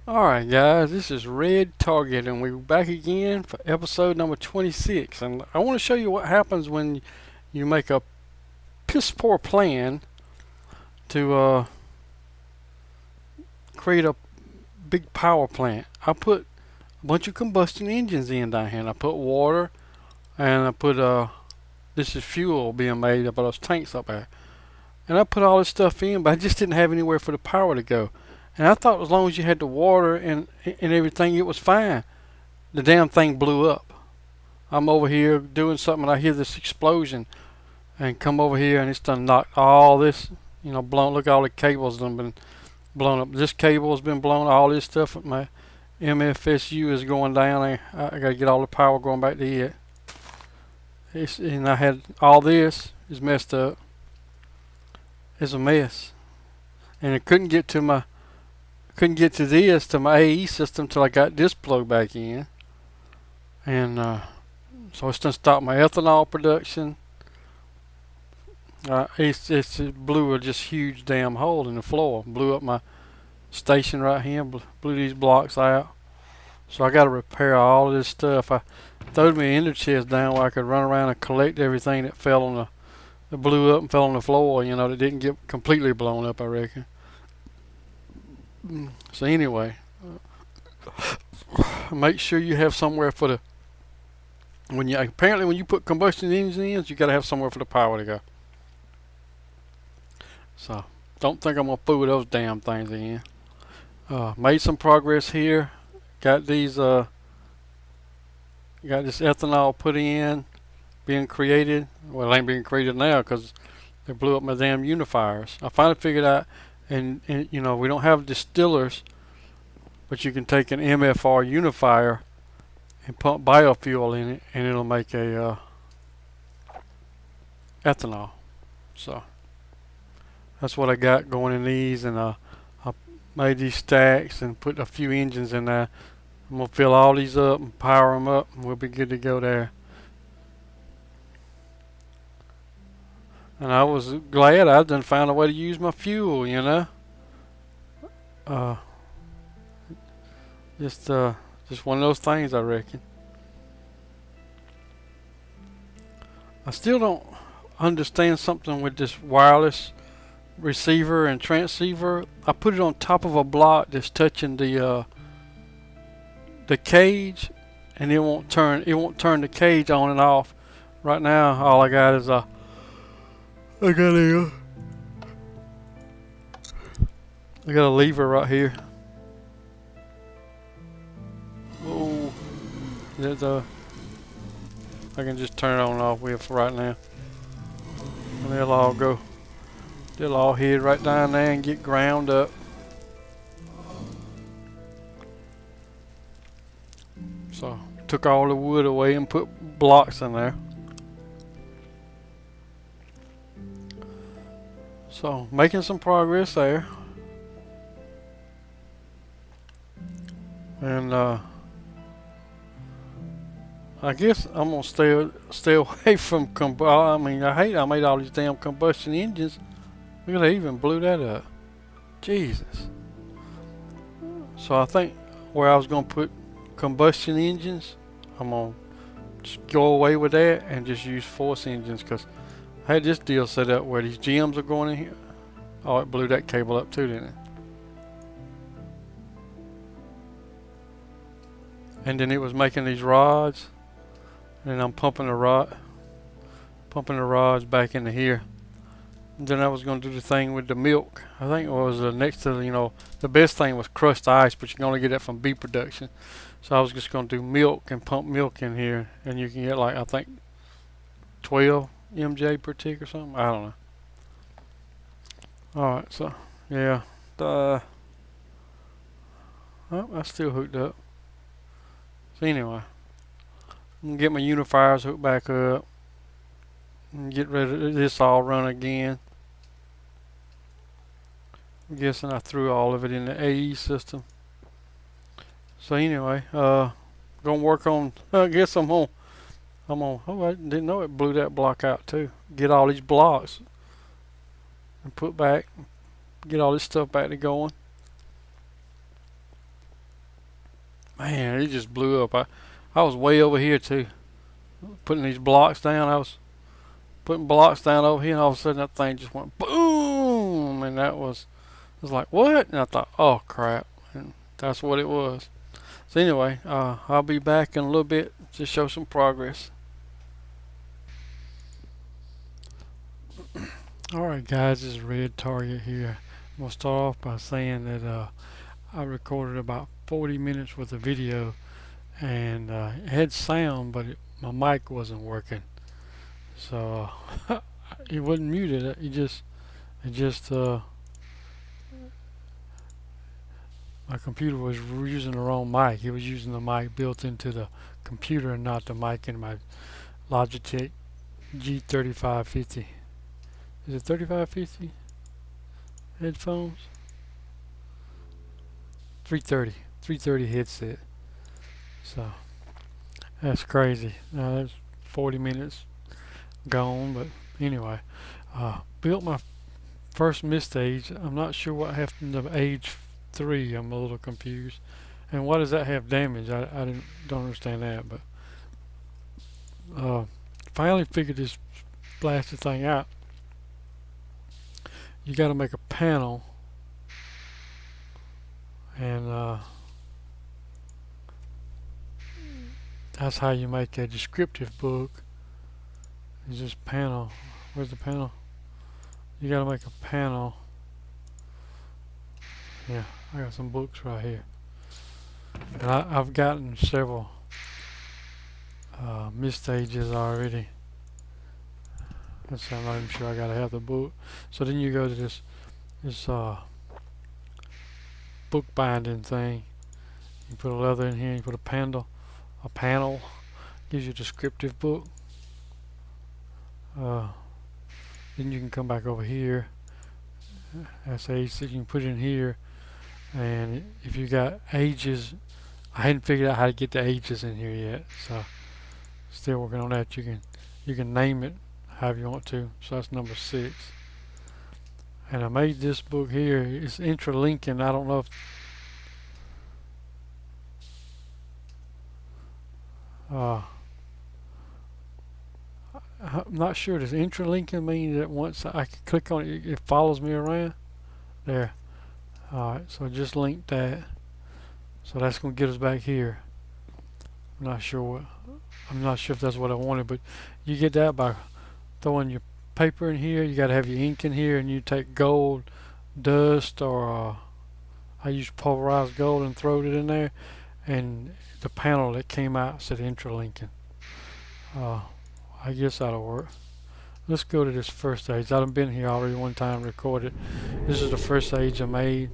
Alright guys, this is Red Target and we're back again for episode number 26, and I want to show you what happens when you make a piss poor plan to create a big power plant. I put a bunch of combustion engines in down here, and I put water, and I put this is fuel being made up of those tanks up there, and I put all this stuff in, but I just didn't have anywhere for the power to go. And I thought as long as you had the water and everything, it was fine. The damn thing blew up. I'm over here doing something and I hear this explosion and come over here and it's done knocked all this, blown. Look, all the cables done been blown up. This cable has been blown. All this stuff at my MFSU is going down. I got to get all the power going back to it. And I had all this is messed up. It's a mess. And I couldn't get to my AE system till I got this plugged back in, and so it's done stopped my ethanol production. It blew a just huge damn hole in the floor, blew up my station right here, blew these blocks out. So I got to repair all of this stuff. I throwed my ender chest down where I could run around and collect everything that fell on that blew up and fell on the floor. That didn't get completely blown up, I reckon. So anyway, make sure you have somewhere for the when you put combustion engines in, you got to have somewhere for the power to go. So don't think I'm gonna fool those damn things in. Made some progress here. Got these got this ethanol put in, being created. Well, it ain't being created now because they blew up my damn unifiers. I finally figured out. And we don't have distillers, but you can take an MFR unifier and pump biofuel in it, and it'll make a ethanol. So that's what I got going in these, and I made these stacks and put a few engines in there. I'm gonna fill all these up and power them up, and we'll be good to go there. And I was glad I done found a way to use my fuel, just one of those things, I reckon. I still don't understand something with this wireless receiver and transceiver. I put it on top of a block that's touching the cage, and it won't turn the cage on and off. Right now, all I got is I got a lever right here. Whoa. I can just turn it on and off with for right now. And they'll all head right down there and get ground up. So took all the wood away and put blocks in there. So making some progress there, and I guess I'm gonna stay away from I made all these damn combustion engines. Look at, they even blew that up. Jesus. So I think where I was gonna put combustion engines, I'm gonna just go away with that and just use force engines, because I had this deal set up where these gems are going in here. Oh, it blew that cable up too, didn't it? And then it was making these rods, and I'm pumping the rods back into here. And then I was going to do the thing with the milk. I think it was next to the best thing was crushed ice, but you can only get that from bee production. So I was just going to do milk and pump milk in here, and you can get like, I think 12 MJ per tick or something. I don't know. Alright, so yeah, oh, that's still hooked up. So anyway, I'm gonna get my unifiers hooked back up and get rid of this all run again. I'm guessing I threw all of it in the AE system. So anyway, gonna work on, I guess I'm on, oh, I didn't know it blew that block out too. Get all these blocks and get all this stuff back to going. Man, it just blew up. I was way over here too, putting these blocks down. I was putting blocks down over here, and all of a sudden that thing just went boom, and it was like, what? And I thought, oh crap, and that's what it was. So anyway, I'll be back in a little bit to show some progress. Alright guys, this is Red Target here. I'm going to start off by saying that I recorded about 40 minutes worth of video, and it had sound, but my mic wasn't working. So it wasn't muted, my computer was using the wrong mic. It was using the mic built into the computer and not the mic in my Logitech G3550. Is it 3550 headphones? 330 headset. So that's crazy. Now that's 40 minutes gone, but anyway, built my first mist age. I'm not sure what happened to age 3. I'm a little confused. And why does that have damage? I don't understand that, but finally figured this blasted thing out. You got to make a panel, and that's how you make a descriptive book. Is this panel? Where's the panel? You got to make a panel. Yeah, I got some books right here, and I've gotten several misstages already. I'm not even sure I gotta have the book. So then you go to this book binding thing. You put a leather in here. You put a panel. Gives you a descriptive book. Then you can come back over here. That's age. So you can put it in here. And if you got ages, I hadn't figured out how to get the ages in here yet. So still working on that. You can name it however you want to. So that's number 6. And I made this book here. It's intralinking. I don't know if I'm not sure. Does intralinking mean that once I click on it, it follows me around? There. Alright, so just link that. So that's going to get us back here. I'm not sure if that's what I wanted, but you get that by throwing your paper in here. You got to have your ink in here, and you take gold dust, or I use pulverized gold and throw it in there, and the panel that came out said intralinking. I guess that'll work. Let's go to this first age. I've been here already one time, recorded. This is the first age I made.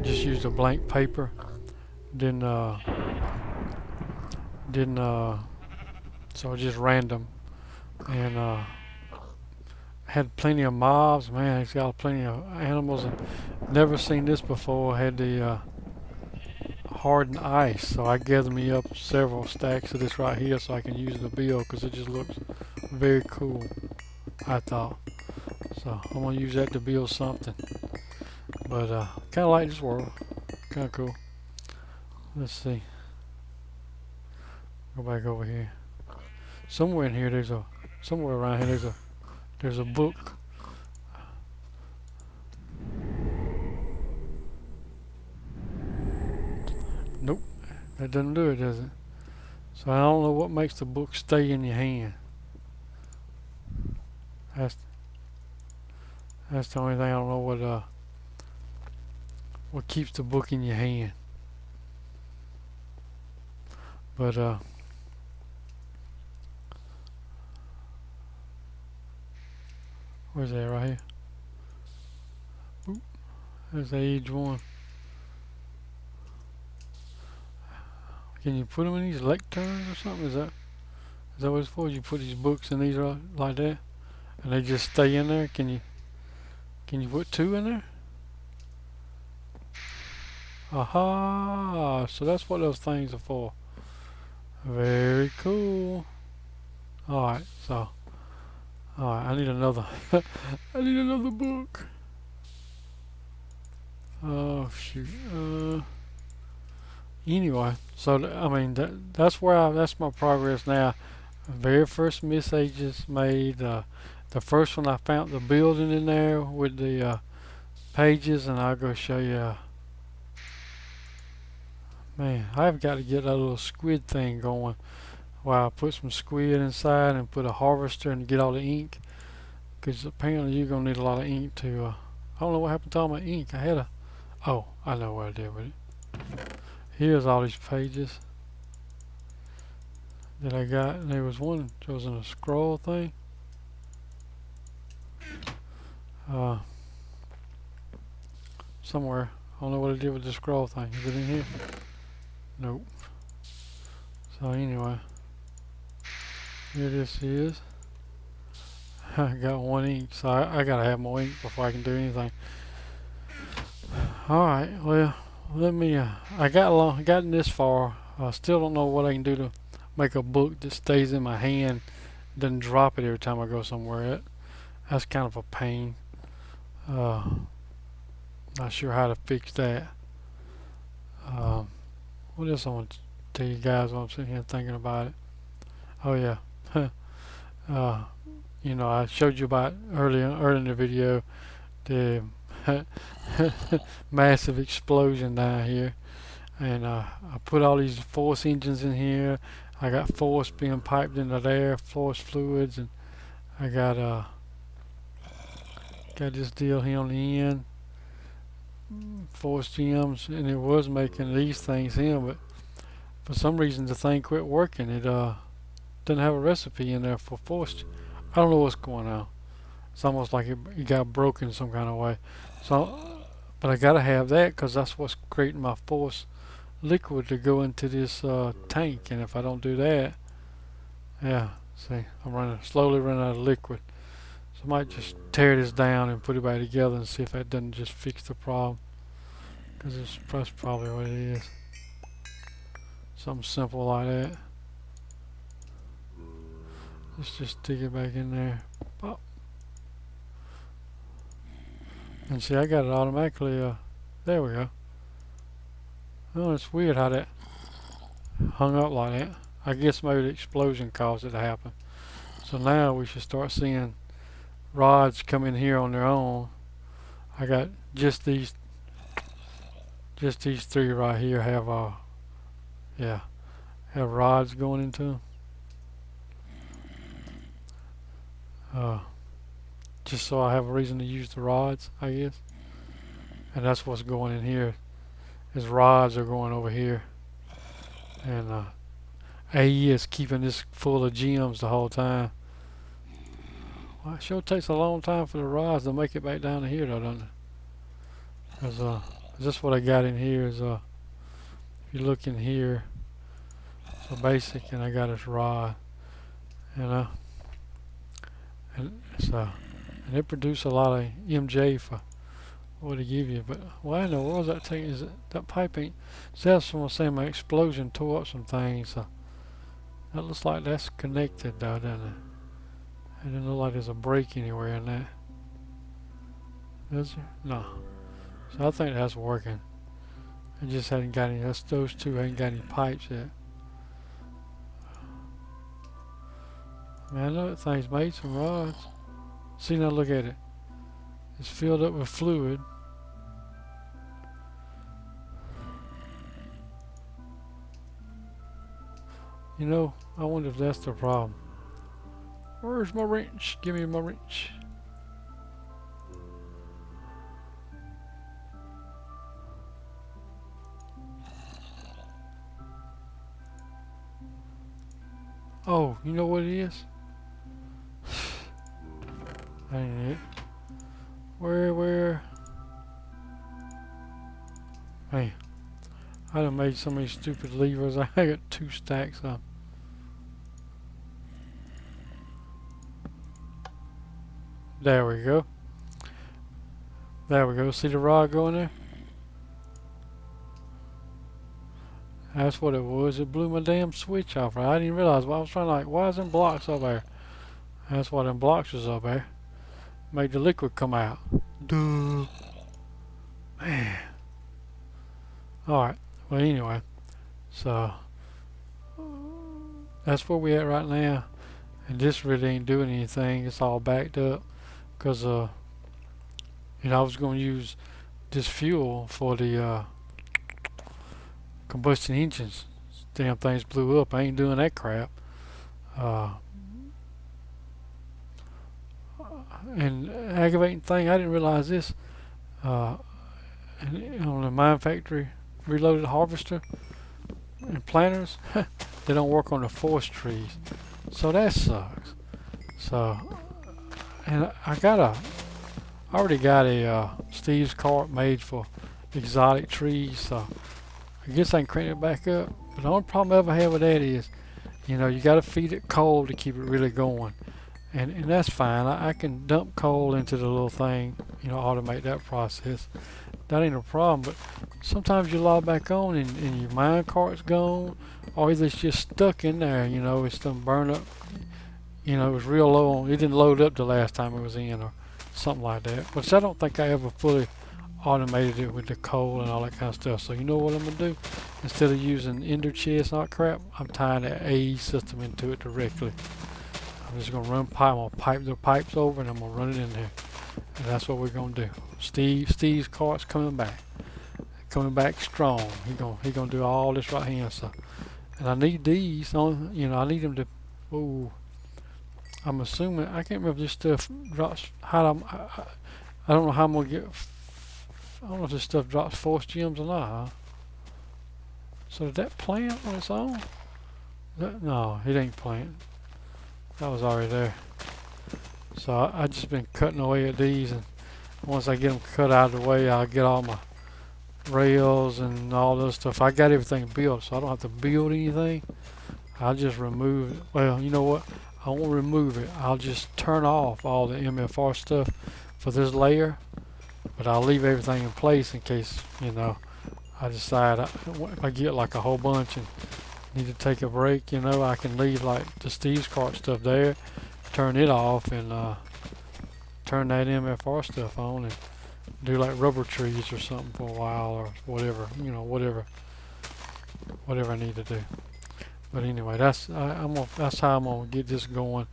Just used a blank paper. Then so just random, and had plenty of mobs. Man, it's got plenty of animals, and never seen this before. Had the hardened ice, so I gathered me up several stacks of this right here so I can use the build, because it just looks very cool, I thought. So I'm gonna use that to build something, but kind of like this world, kind of cool. Let's see. Go back over here. Somewhere in here somewhere around here there's a book. Nope, that doesn't do it, does it? So I don't know what makes the book stay in your hand. That's the only thing. I don't know what keeps the book in your hand. But where's that? Right here. Oop, there's age 1. Can you put them in these lecterns or something? Is that what it's for? You put these books in these like that, and they just stay in there? Can you put 2 in there? Aha! So that's what those things are for. Very cool. Alright, so I need another I need another book. Oh shoot. Anyway, so I mean that's where that's my progress now. Very first messages made. The first one I found the building in there with the pages, and I'll go show you. Man, I've got to get that little squid thing going. Wow, I put some squid inside and put a harvester and get all the ink. Because apparently you're going to need a lot of ink to, I don't know what happened to all my ink. I had a, oh, I know what I did with it. Here's all these pages that I got. And there was one, it was in a scroll thing. Somewhere. I don't know what I did with the scroll thing. Is it in here? Nope. So anyway, here this is. I got one ink, so I gotta have more ink before I can do anything. Alright, well, let me, I gotten this far. I still don't know what I can do to make a book that stays in my hand, doesn't drop it every time I go somewhere. That's kind of a pain. Not sure how to fix that. What else I want to tell you guys while I'm sitting here thinking about it? Oh yeah. You know, I showed you about earlier in the video the massive explosion down here, and I put all these force engines in here. I got force being piped into there, force fluids, and I got this deal here on the end, force gems, and it was making these things here, but for some reason the thing quit working. It didn't have a recipe in there for force. I don't know what's going on. It's almost like it got broken some kind of way. So, but I gotta have that because that's what's creating my force liquid to go into this tank. And if I don't do that, yeah, see, I'm slowly running out of liquid. So I might just tear this down and put it back together and see if that doesn't just fix the problem. Because that's probably what it is. Something simple like that. Let's just stick it back in there. Pop. And see, I got it automatically. There we go. Oh, it's weird how that hung up like that. I guess maybe the explosion caused it to happen. So now we should start seeing rods come in here on their own. I got just these three right here have have rods going into them. Just so I have a reason to use the rods, I guess. And that's what's going in here. His rods are going over here. And AE is keeping this full of gems the whole time. Well, it sure takes a long time for the rods to make it back down to here though, doesn't it? Because just what I got in here is if you look in here, so basic, and I got this rod, and it's and it produced a lot of MJ for what to give you. But why in the world is that thing? Is it that pipe ain't? See, that's from saying my explosion tore up some things. So that looks like that's connected though, doesn't it? It doesn't look like there's a break anywhere in that. Is there? No. So I think that's working. It just hadn't got any. Those two ain't got any pipes yet. Man, I know that thing's made some rods. See, now look at it. It's filled up with fluid. You know, I wonder if that's the problem. Where's my wrench? Give me my wrench. Oh, you know what it is? That ain't it. Where? Man, I done made so many stupid levers. I got 2 stacks up. There we go. There we go. See the rod going there? That's what it was. It blew my damn switch off. I didn't realize. I was trying to like, why is them blocks up there? That's why them blocks was up there. Made the liquid come out. Duh. Man. Alright. Well, anyway. So that's where we at right now. And this really ain't doing anything. It's all backed up because I was going to use this fuel for the combustion engines. Damn things blew up. I ain't doing that crap. Uh, and aggravating thing, I didn't realize this. Uh, on the Mine Factory reloaded harvester and planters, they don't work on the forest trees, so that sucks. So, and I already got a Steve's cart made for exotic trees, so I guess I can crank it back up. But the only problem I ever have with that is, you got to feed it coal to keep it really going. And that's fine. I can dump coal into the little thing, automate that process. That ain't a problem. But sometimes you log back on and your mine cart's gone, or either it's just stuck in there. It's done burn up. It was real low on. It didn't load up the last time it was in, or something like that. Which I don't think I ever fully automated it with the coal and all that kind of stuff. So you know what I'm gonna do? Instead of using ender chest and all that crap, I'm tying that AE system into it directly. I'm just gonna run pipe. I'm gonna pipe the pipes over and I'm gonna run it in there. And that's what we're gonna do. Steve's cart's coming back strong. He gonna do all this right here. So, and I need these. I need them to. Ooh, I'm assuming I can't remember if this stuff drops. I don't know how I'm gonna get. I don't know if this stuff drops force gems or not. Huh? So did that plant on its own? No, it ain't plant. That was already there. So I just been cutting away at these, and once I get them cut out of the way, I'll get all my rails and all this stuff. I got everything built, so I don't have to build anything. I'll just remove it. Well, you know what? I won't remove it. I'll just turn off all the MFR stuff for this layer, but I'll leave everything in place in case, I decide if I get like a whole bunch and need to take a break, I can leave like the Steve's cart stuff there, turn it off, and turn that MFR stuff on and do like rubber trees or something for a while or whatever, whatever I need to do. But anyway, that's how I'm gonna get this going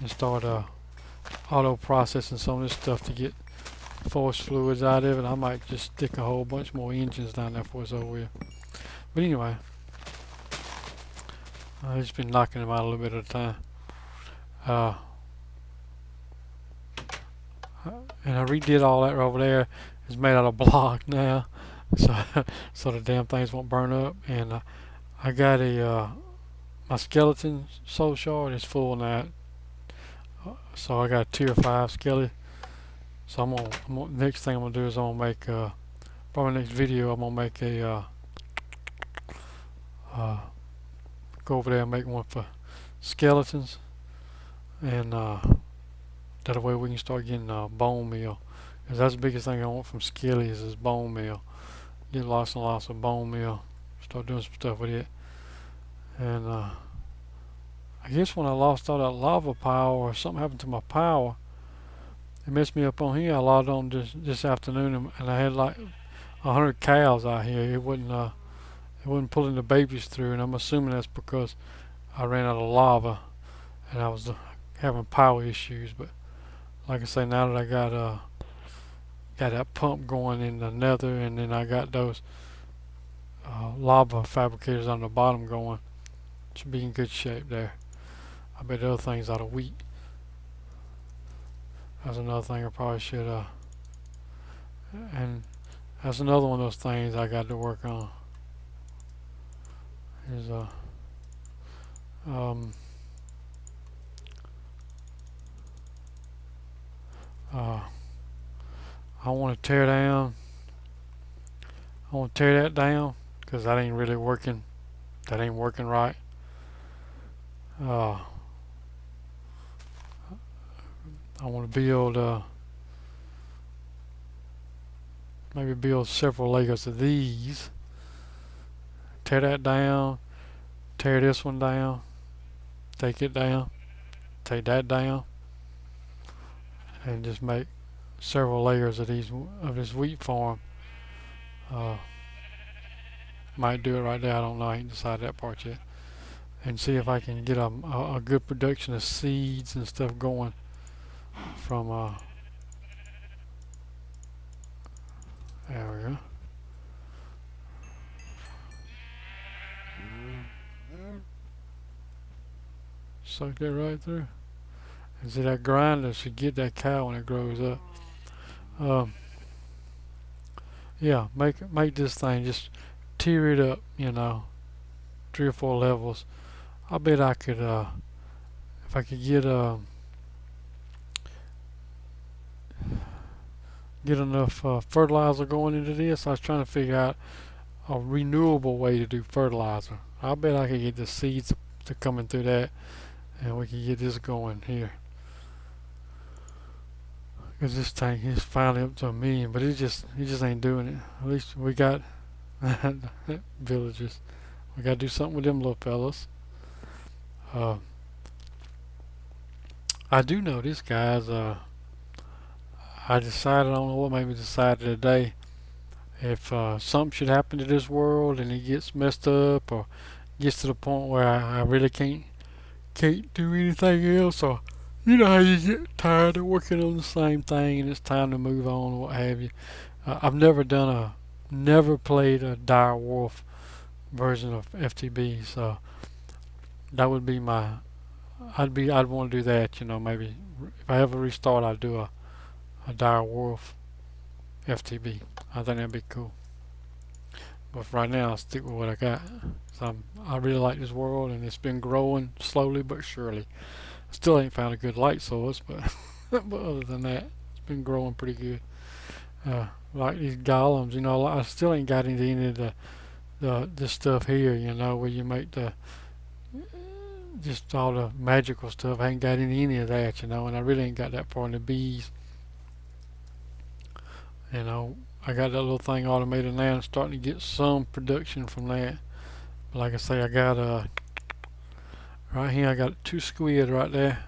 and start auto processing some of this stuff to get force fluids out of it. I might just stick a whole bunch more engines down there for it's over with. But anyway, I've just been knocking them out a little bit at a time. And I redid all that right over there. It's made out of block now, so the damn things won't burn up. And I got my skeleton soul shard is full now, so I got a tier 5 skelly. So next thing I'm gonna do is I'm gonna make probably next video I'm gonna make a go over there and make one for skeletons, and that way we can start getting bone meal. Cause that's the biggest thing I want from skellies is bone meal. Get lots and lots of bone meal. Start doing some stuff with it. And I guess when I lost all that lava power or something happened to my power, it messed me up on here. I logged on this afternoon and I had like 100 cows out here. It wasn't pulling the babies through, and I'm assuming that's because I ran out of lava and I was having power issues. But like I say, now that I got that pump going in the nether, and then I got those lava fabricators on the bottom going, should be in good shape there. I bet the other things out of wheat. That's another thing I probably should and that's another one of those things I got to work on. Is I want to tear down. I want to tear that down because that ain't really working. That ain't working right. I want to build maybe build several layers of these. Tear that down. Tear this one down. Take it down. Take that down. And just make several layers of this wheat farm. Might do it right there. I don't know. I ain't decided that part yet. And see if I can get a good production of seeds and stuff going from there we go. Suck that right through. And see that grinder should get that cow when it grows up. Yeah, make this thing just tier it up, 3 or 4 levels. I bet I could if I could get enough fertilizer going into this. I was trying to figure out a renewable way to do fertilizer. I bet I could get the seeds to coming through that, and we can get this going here. Because this tank is finally up to 1,000,000, but it just ain't doing it. At least we got villagers. We gotta do something with them little fellas. I do know this guy's. I decided, I don't know what made me decide today. If something should happen to this world and it gets messed up or gets to the point where I really can't do anything else, or you know how you get tired of working on the same thing and it's time to move on or what have you. I've never played a dire wolf version of FTB, so that would be I'd want to do that, maybe if I ever restart I'd do a dire wolf FTB. I think that'd be cool. But for right now, I'll stick with what I got. So I really like this world, and it's been growing slowly but surely. Still ain't found a good light source, but but other than that, it's been growing pretty good. Like these golems, I still ain't got into any of this stuff here, where you make the just all the magical stuff. I ain't got into any of that, and I really ain't got that far in the bees. I got that little thing automated now and starting to get some production from that. But like I say, I got right here I got 2 squid right there.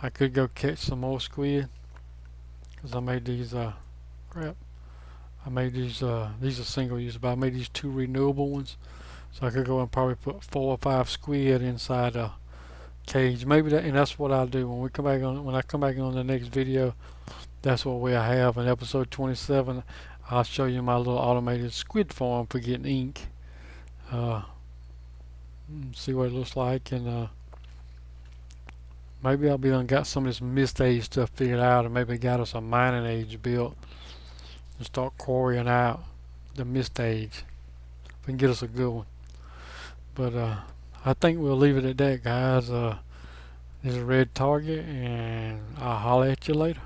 I could go catch some more squid because I made these crap. I made these are single use, but I made these 2 renewable ones. So I could go and probably put 4 or 5 squid inside a cage. Maybe and that's what I'll do when I come back on the next video. That's what we'll have in episode 27. I'll show you my little automated squid farm for getting ink. See what it looks like, and maybe I'll be done got some of this mist age stuff figured out, and maybe got us a mining age built and start quarrying out the mist age. If we can get us a good one. But I think we'll leave it at that, guys. This is Red Target, and I'll holler at you later.